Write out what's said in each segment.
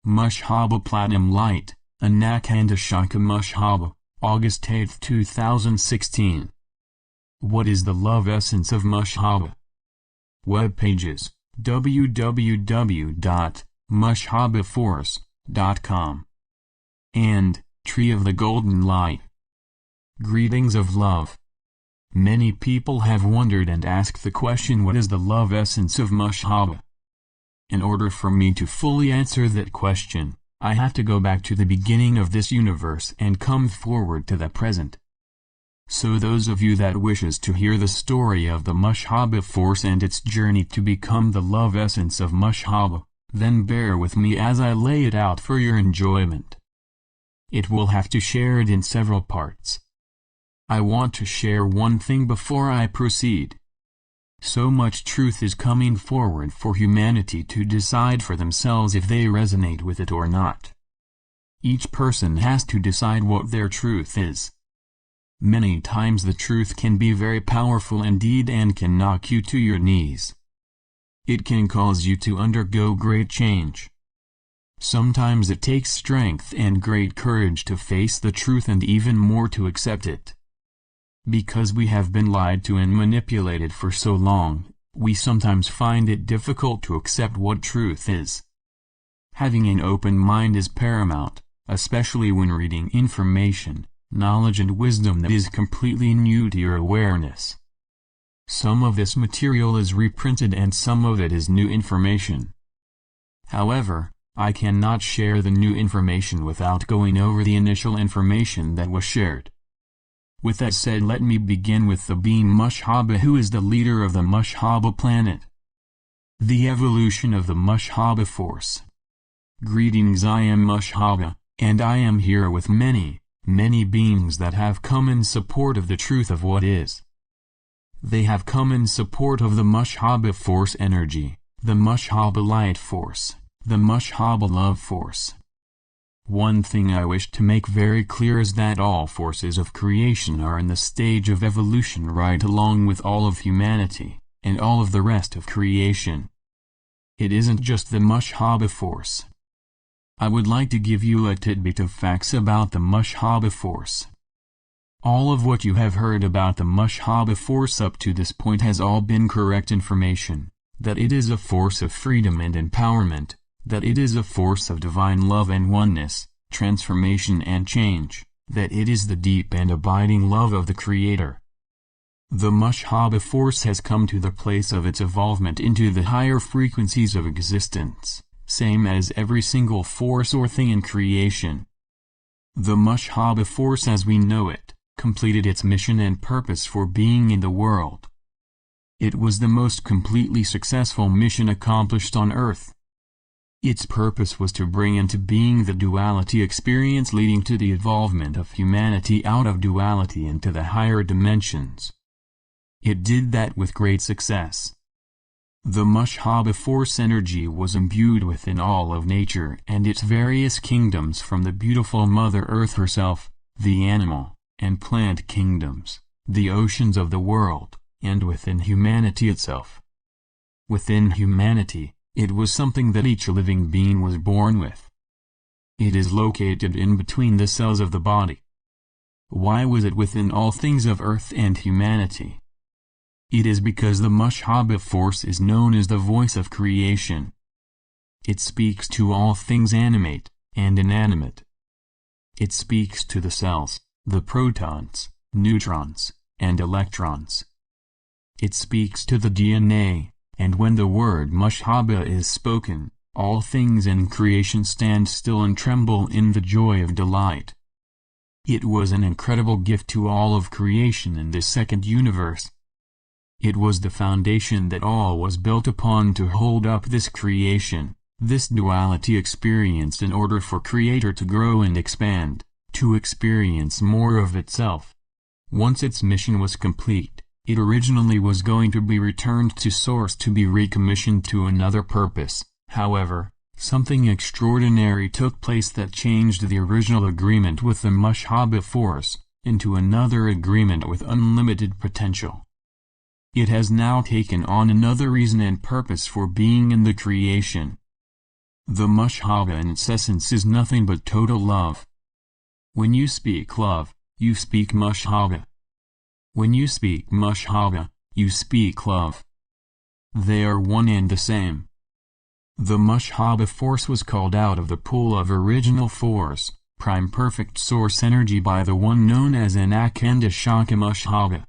Mushaba Platinum Light, Anakhanda Shaka Mushaba, August 8, 2016. What is the love essence of Mushaba? Web pages, www.mushabaforce.com and Tree of the Golden Light. Greetings of love. Many people have wondered and asked the question, what is the love essence of Mushaba? In order for me to fully answer that question, I have to go back to the beginning of this universe and come forward to the present. So those of you that wishes to hear the story of the Mushaba Force and its journey to become the love essence of Mushaba, then bear with me as I lay it out for your enjoyment. It will have to share it in several parts. I want to share one thing before I proceed. So much truth is coming forward for humanity to decide for themselves if they resonate with it or not. Each person has to decide what their truth is. Many times the truth can be very powerful indeed and can knock you to your knees. It can cause you to undergo great change. Sometimes it takes strength and great courage to face the truth and even more to accept it. Because we have been lied to and manipulated for so long, we sometimes find it difficult to accept what truth is. Having an open mind is paramount, especially when reading information, knowledge and wisdom that is completely new to your awareness. Some of this material is reprinted and some of it is new information. However, I cannot share the new information without going over the initial information that was shared. With that said, let me begin with the Being Mushaba, who is the leader of the Mushaba planet. The evolution of the Mushaba Force. Greetings, I am Mushaba, and I am here with many beings that have come in support of the truth of what is. They have come in support of the Mushaba Force energy, the Mushaba Light Force, the Mushaba Love Force. One thing I wish to make very clear is that all forces of creation are in the stage of evolution right along with all of humanity, and all of the rest of creation. It isn't just the Mushaba Force. I would like to give you a tidbit of facts about the Mushaba Force. All of what you have heard about the Mushaba Force up to this point has all been correct information, that it is a force of freedom and empowerment, that it is a force of divine love and oneness, transformation and change, that it is the deep and abiding love of the Creator. The Mushaba Force has come to the place of its evolvement into the higher frequencies of existence, same as every single force or thing in creation. The Mushaba Force as we know it, completed its mission and purpose for being in the world. It was the most completely successful mission accomplished on Earth. Its purpose was to bring into being the duality experience, leading to the evolvement of humanity out of duality into the higher dimensions. It did that with great success. The Mushaba Force energy was imbued within all of nature and its various kingdoms, from the beautiful Mother Earth herself, the animal and plant kingdoms, the oceans of the world, and within humanity itself. Within humanity, it was something that each living being was born with. It is located in between the cells of the body. Why was it within all things of earth and humanity? It is because the Mushaba Force is known as the voice of creation. It speaks to all things animate and inanimate. It speaks to the cells, the protons, neutrons, and electrons. It speaks to the DNA. And when the word Mushaba is spoken, all things in creation stand still and tremble in the joy of delight. It was an incredible gift to all of creation in this second universe. It was the foundation that all was built upon to hold up this creation, this duality experience, in order for Creator to grow and expand, to experience more of itself. Once its mission was complete, it originally was going to be returned to Source to be recommissioned to another purpose. However, something extraordinary took place that changed the original agreement with the Mushaba Force into another agreement with unlimited potential. It has now taken on another reason and purpose for being in the creation. The Mushaba in its essence is nothing but total love. When you speak love, you speak Mushaba. When you speak Mushaba, you speak love. They are one and the same. The Mushaba force was called out of the pool of original force, prime perfect source energy, by the one known as Anakhanda Shaka Mushaba.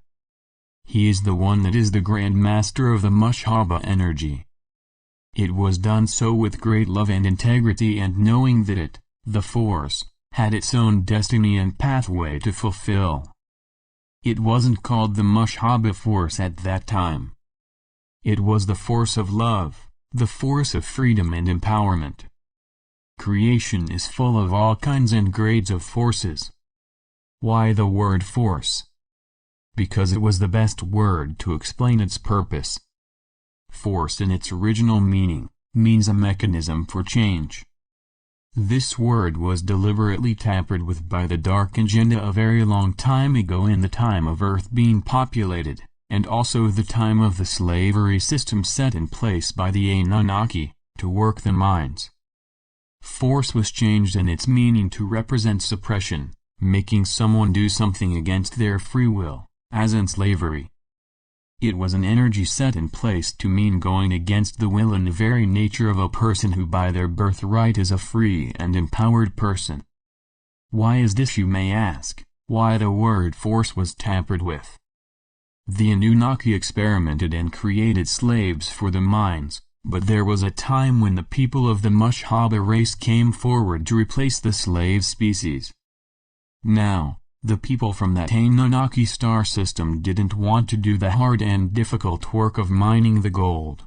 He is the one that is the Grand Master of the Mushaba energy. It was done so with great love and integrity, and knowing that it, the force, had its own destiny and pathway to fulfill. It wasn't called the Mushaba force at that time. It was the force of love, the force of freedom and empowerment. Creation is full of all kinds and grades of forces. Why the word force? Because it was the best word to explain its purpose. Force in its original meaning means a mechanism for change. This word was deliberately tampered with by the dark agenda a very long time ago, in the time of Earth being populated, and also the time of the slavery system set in place by the Anunnaki, to work the minds. Force was changed in its meaning to represent suppression, making someone do something against their free will, as in slavery. It was an energy set in place to mean going against the will and the very nature of a person who by their birthright is a free and empowered person. Why is this, you may ask? Why the word force was tampered with? The Anunnaki experimented and created slaves for the minds, but there was a time when the people of the Mushaba race came forward to replace the slave species. Now, the people from that Anunnaki star system didn't want to do the hard and difficult work of mining the gold.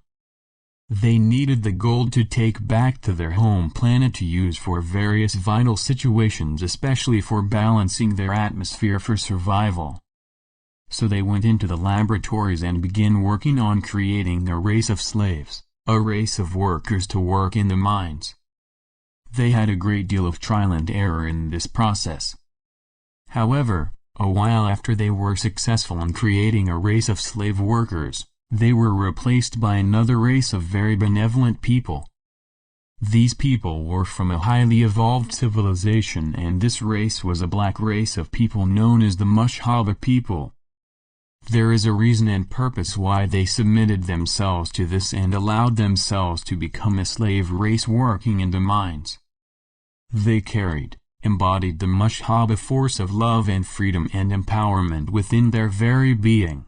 They needed the gold to take back to their home planet to use for various vital situations, especially for balancing their atmosphere for survival. So they went into the laboratories and began working on creating a race of slaves, a race of workers to work in the mines. They had a great deal of trial and error in this process. However, a while after they were successful in creating a race of slave workers, they were replaced by another race of very benevolent people. These people were from a highly evolved civilization, and this race was a black race of people known as the Mushaba people. There is a reason and purpose why they submitted themselves to this and allowed themselves to become a slave race working in the mines. They embodied the Mushaba force of love and freedom and empowerment within their very being.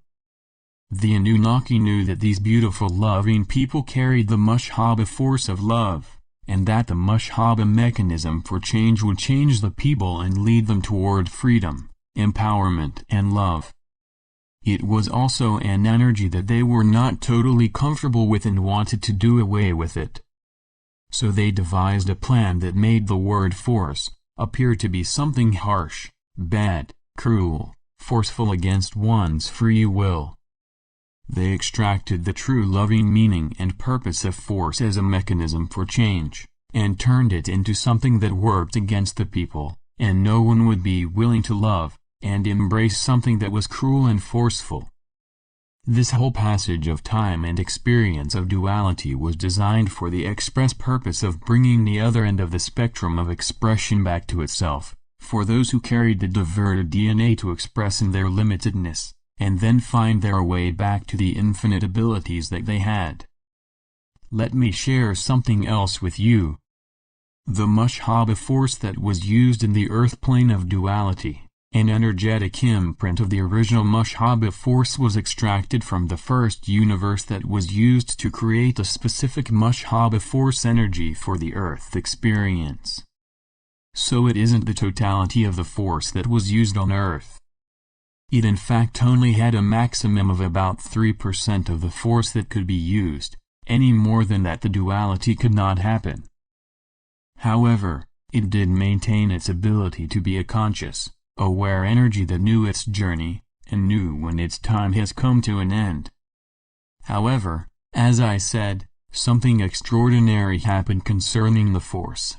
The Anunnaki knew that these beautiful loving people carried the Mushaba force of love, and that the Mushaba mechanism for change would change the people and lead them toward freedom, empowerment and love. It was also an energy that they were not totally comfortable with and wanted to do away with it. So they devised a plan that made the word force appear to be something harsh, bad, cruel, forceful against one's free will. They extracted the true loving meaning and purpose of force as a mechanism for change, and turned it into something that worked against the people, and no one would be willing to love and embrace something that was cruel and forceful. This whole passage of time and experience of duality was designed for the express purpose of bringing the other end of the spectrum of expression back to itself, for those who carried the diverted DNA to express in their limitedness, and then find their way back to the infinite abilities that they had. Let me share something else with you. The Mushaba force that was used in the earth plane of duality, an energetic imprint of the original Mushaba force, was extracted from the first universe that was used to create a specific Mushaba force energy for the earth experience. So it isn't the totality of the force that was used on earth. It in fact only had a maximum of about 3% of the force that could be used. Any more than that, the duality could not happen. However, it did maintain its ability to be a conscious, aware energy that knew its journey, and knew when its time has come to an end. However, as I said, something extraordinary happened concerning the force.